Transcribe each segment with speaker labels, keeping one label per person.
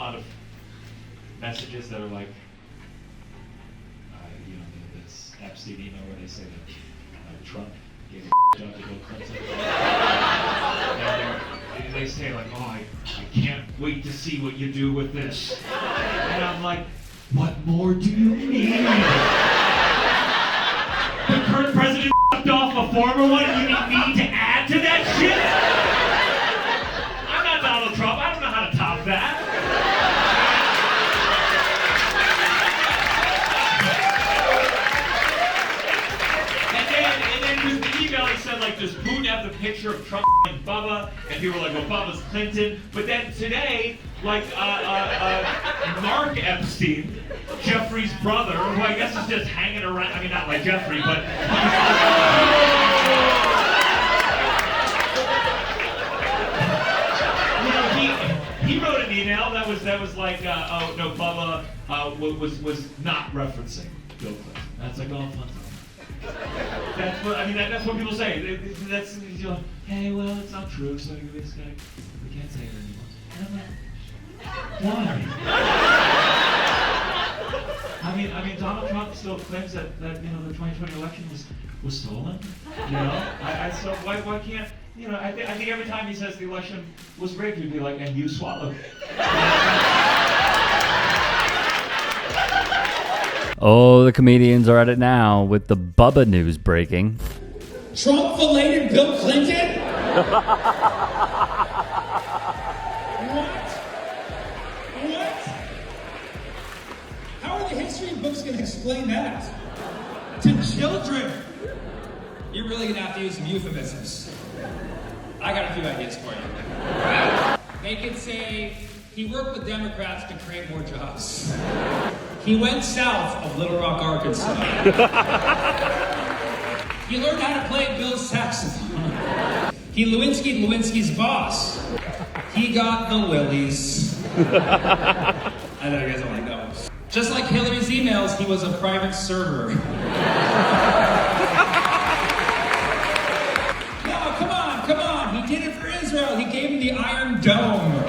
Speaker 1: lot of messages that are like, you know, this Epstein email where they say that Trump gave a job to Bill Clinton. And they say like, oh, I can't wait to see what you do with this. And I'm like, what more do you need? The current president f***ed off a former one, and you need me to add to that shit? I'm not Donald Trump. I don't know how to top that. And then the email he said, like, does Putin have the picture of Trump and Bubba? And people were like, well, Bubba's Clinton. But then today, like, Mark Epstein, Jeffrey's brother, who I guess is just hanging around, I mean, not like Jeffrey, but he wrote an email that was like, oh no, Bubba was not referencing Bill Clinton. That's like, oh, fun. That's what I mean. That's what people say. That's, you know, hey, well, it's not true. So this guy, we can't say it anymore. And I'm like, why? I mean, Donald Trump still claims that you know the 2020 election was stolen. You know, so why can't, you know? I think every time he says the election was rigged, he'd be like, and you swallowed it.
Speaker 2: Oh, the comedians are at it now with the Bubba news breaking.
Speaker 3: Trump filleted Bill Clinton? What? How are the history books going to explain that? To children? You're really going to have to use some euphemisms. I got a few ideas for you. They could say he worked with Democrats to create more jobs. He went south of Little Rock, Arkansas. He learned how to play Bill's saxophone. He Lewinsky's boss. He got the willies. I know you guys don't like that one. Just like Hillary's emails, he was a private server. No, come on. He did it for Israel. He gave him the Iron Dome.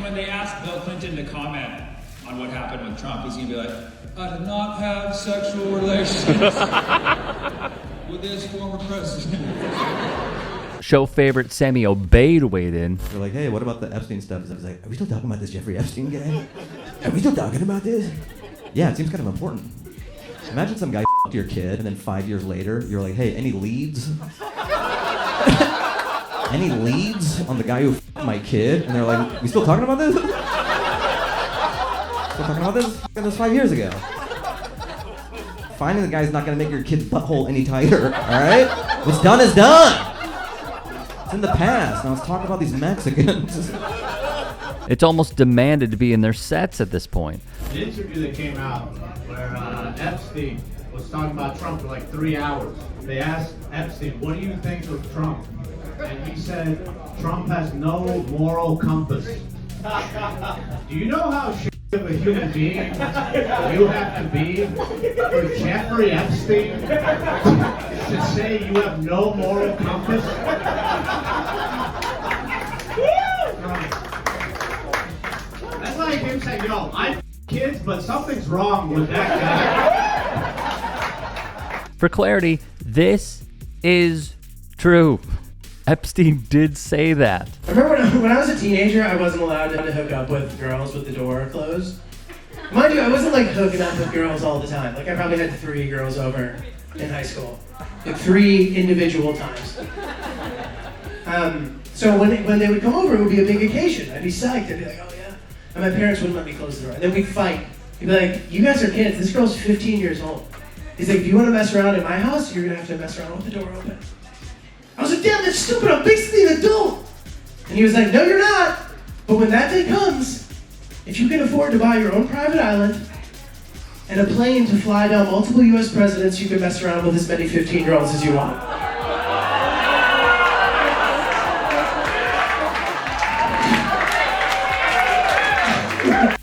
Speaker 3: When they asked Bill Clinton to comment on what happened with Trump, he's going to be like, I did not have sexual relations with this former president.
Speaker 2: Show favorite Sammy Obeid weighed in.
Speaker 4: They're like, hey, what about the Epstein stuff? I was like, are we still talking about this Jeffrey Epstein guy? Are we still talking about this? Yeah, it seems kind of important. Imagine some guy f***ed your kid, and then 5 years later, you're like, hey, any leads? Any leads on the guy who f***ed my kid? And they're like, we still talking about this? Still talking about this? That was 5 years ago. Finding the guy's not gonna make your kid's butthole any tighter, alright? What's done is done! It's in the past. Now let's talk about these Mexicans.
Speaker 2: It's almost demanded to be in their sets at this point.
Speaker 5: An interview that came out where Epstein was talking about Trump for like 3 hours. They asked Epstein, what do you think of Trump? And he said, Trump has no moral compass. Do you know how shit of a human being you have to be for Jeffrey Epstein to say you have no moral compass? That's like him saying, yo, I f kids, but something's wrong with that guy.
Speaker 2: For clarity, this is true. Epstein did say that.
Speaker 6: I remember when I was a teenager, I wasn't allowed to hook up with girls with the door closed. Mind you, I wasn't like hooking up with girls all the time. Like I probably had 3 girls over in high school. Like 3 individual times. So when they would come over, it would be a big occasion. I'd be psyched. I'd be like, oh yeah. And my parents wouldn't let me close the door. And then we'd fight. He'd be like, you guys are kids. This girl's 15 years old. He's like, if you want to mess around in my house, you're going to have to mess around with the door open. I was like, damn, that's stupid. I'm basically an adult. And he was like, no, you're not. But when that day comes, if you can afford to buy your own private island and a plane to fly down multiple U.S. presidents, you can mess around with as many 15-year-olds as you want.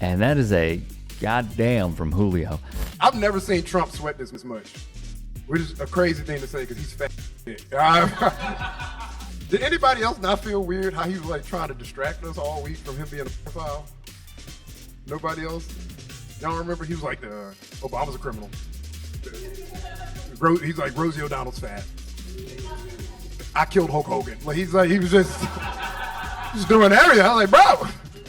Speaker 2: And that is a goddamn from Julio.
Speaker 7: I've never seen Trump sweat this much. Which is a crazy thing to say because he's fat. Did anybody else not feel weird how he was like trying to distract us all week from him being a pedophile? Nobody else? Y'all remember he was like, Obama's a criminal. He's like, Rosie O'Donnell's fat. I killed Hulk Hogan. Like he was just doing everything. I was like, bro.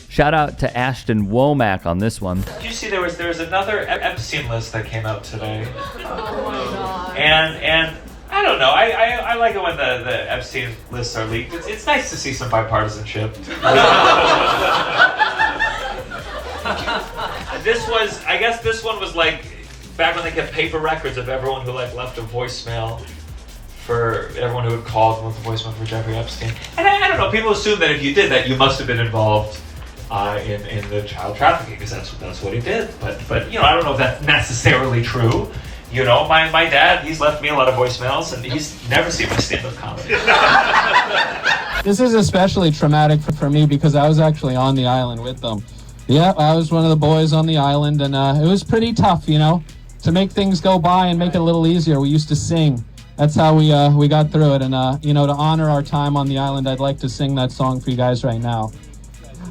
Speaker 2: Shout out to Ashton Womack on this one.
Speaker 1: Did you see there was another Epstein list that came out today? Oh my God. And I don't know. I like it when the Epstein lists are leaked. It's nice to see some bipartisanship. I guess this one was like back when they kept paper records of everyone who like left a voicemail for everyone who had called and left a voicemail for Jeffrey Epstein. And I don't know. People assume that if you did that, you must have been involved in the child trafficking, because that's what he did. But you know, I don't know if that's necessarily true. You know, my dad, he's left me a lot of voicemails, and he's never seen my stand-up comedy.
Speaker 8: This is especially traumatic for me because I was actually on the island with them. Yeah, I was one of the boys on the island, and it was pretty tough, you know, to make things go by and make it a little easier. We used to sing. That's how we got through it, and you know, to honor our time on the island, I'd like to sing that song for you guys right now.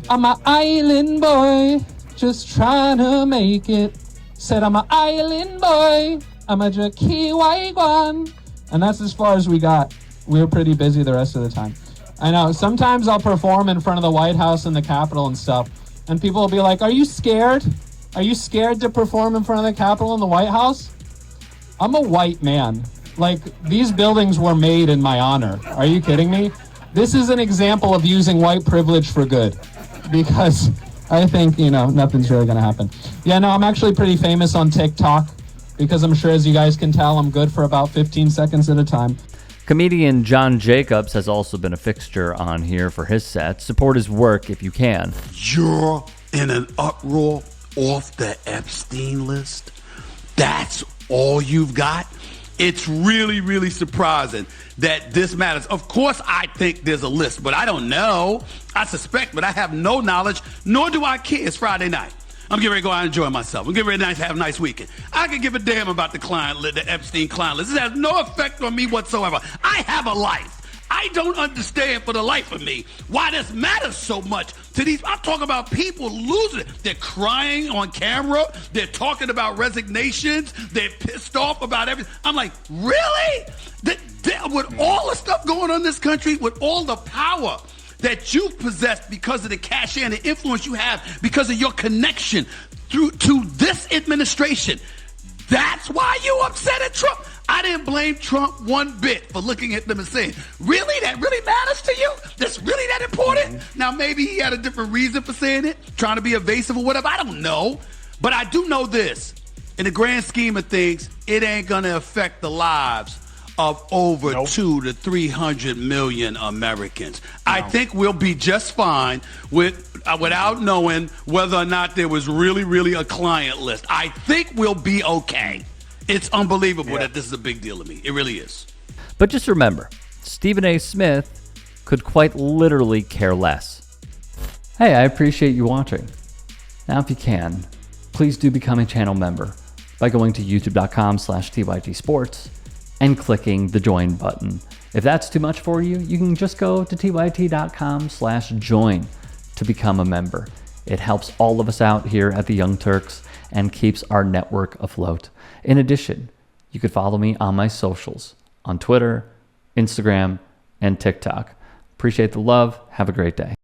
Speaker 8: I'm an island boy, just trying to make it. Said I'm an island boy, I'm a Jakiwaiguan. And that's as far as we got. We were pretty busy the rest of the time. I know, sometimes I'll perform in front of the White House and the Capitol and stuff, and people will be like, are you scared? Are you scared to perform in front of the Capitol and the White House? I'm a white man. Like, these buildings were made in my honor. Are you kidding me? This is an example of using white privilege for good. Because I think, you know, nothing's really going to happen. Yeah, no, I'm actually pretty famous on TikTok because I'm sure, as you guys can tell, I'm good for about 15 seconds at a time.
Speaker 2: Comedian John Jacobs has also been a fixture on here for his set. Support his work if you can.
Speaker 9: You're in an uproar off the Epstein list? That's all you've got? It's really, really surprising that this matters. Of course, I think there's a list, but I don't know. I suspect, but I have no knowledge, nor do I care. It's Friday night. I'm getting ready to go out and enjoy myself. I'm getting ready to have a nice weekend. I can give a damn about the Epstein client list. It has no effect on me whatsoever. I have a life. I don't understand for the life of me why this matters so much to these. I'm talking about people losing it. They're crying on camera. They're talking about resignations. They're pissed off about everything. I'm like, really? With all the stuff going on in this country, with all the power that you've possessed because of the cachet and the influence you have because of your connection to this administration, that's why you upset at Trump. I didn't blame Trump one bit for looking at them and saying, really? That really matters to you? That's really that important? Now, maybe he had a different reason for saying it, trying to be evasive or whatever. I don't know. But I do know this. In the grand scheme of things, it ain't going to affect the lives of over 200 to 300 million Americans. I think we'll be just fine without knowing whether or not there was really a client list. I think we'll be okay. It's unbelievable that this is a big deal to me. It really is.
Speaker 2: But just remember, Stephen A. Smith could quite literally care less. Hey, I appreciate you watching. Now, if you can, please do become a channel member by going to youtube.com/TYTsports and clicking the join button. If that's too much for you, you can just go to tyt.com/join to become a member. It helps all of us out here at the Young Turks and keeps our network afloat. In addition, you could follow me on my socials on Twitter, Instagram, and TikTok. Appreciate the love. Have a great day.